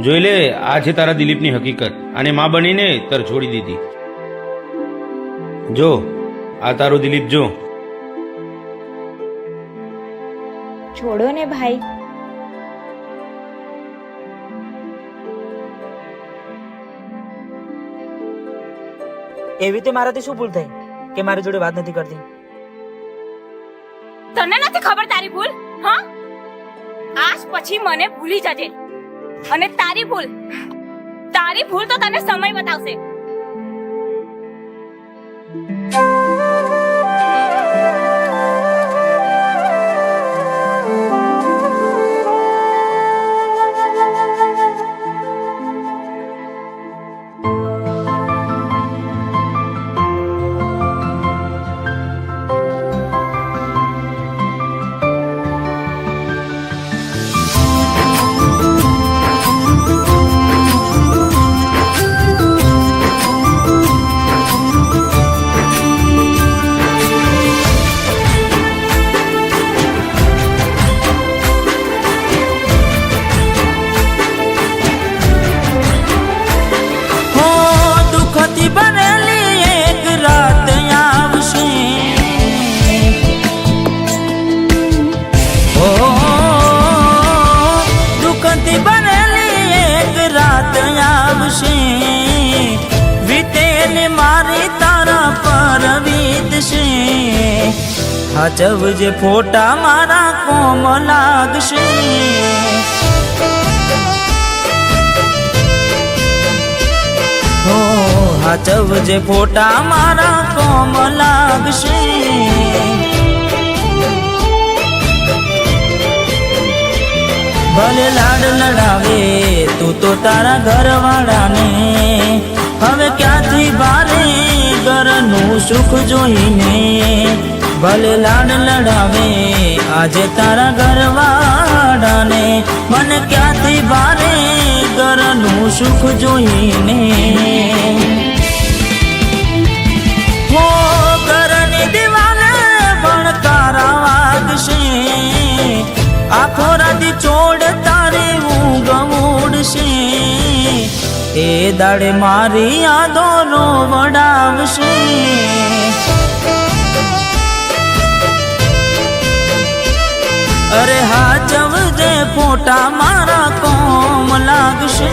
જોઈ લે, આ છે તારા દિલીપની હકીકત. આને માં બનીને તર છોડી દીધી. જો આ તારો દિલીપ, જો. છોડો ને ભાઈ. એવી રીતે મારાથી શું ભૂલ થઈ કે મારી જોડે વાત નથી કરતી? તને નથી ખબર તારી ભૂલ? હા, આજ પછી મને ભૂલી જજે. અને તારી ભૂલ તો તને સમય બતાવશે. હાચવજે ફોટા મારા કોમ લાગશે. હો હાચવજે ફોટા મારા કોમ લાગશે. ભલે લાડ લડાવે તું તો તારા ઘરવાળાને, હવે ક્યાંથી ભારે ઘરનું સુખ જોઈને. ભલે લાડ લડાવે આજે તારા ઘરવાળાને, મને ક્યાંથી ભારે ઘરનું સુખ જોઈને. હો ઘરની દિવાલે ભણકારા વાગશે, આખો રાતી ચોડ તારી ઊંઘ ઉડશે. એ દાડે મારી યાદો રોવડાવશે. અરે હાચવજે ફોટા મારા કોમ લાગશે.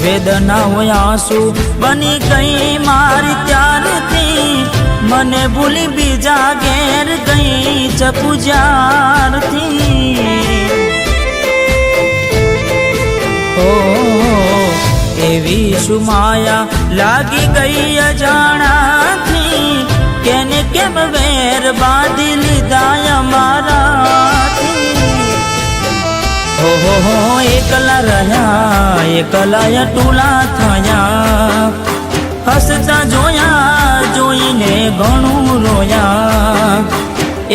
વેદના હોય આંસુ બની ગઈ મારી ત્યારથી, મને ભૂલી બીજા ઘેર ગઈ ચપુજારથી. ઓ એવી શું માયા લાગી ગઈ અજાણાથી, કેને કેમ વેર બાંધી લીધા અમારાથી. હો એકલા રહ્યા એકલા ટોલા થયા, હસતા જોયા જોઈને ઘણું રોયા.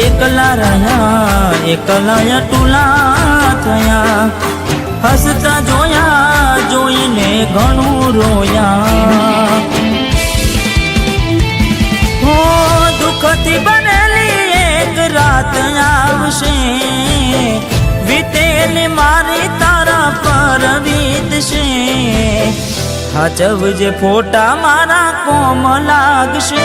એકલા રહ્યા એકલા ટોલા થયા, હસતા જોયા જોઈને ઘણું રોયા. હો દુઃખથી બનેલી એક રાત આવશે, વીતેલી મારી તારા પર વીતશે. હાચવજે ફોટા મારા કોમ લાગશે.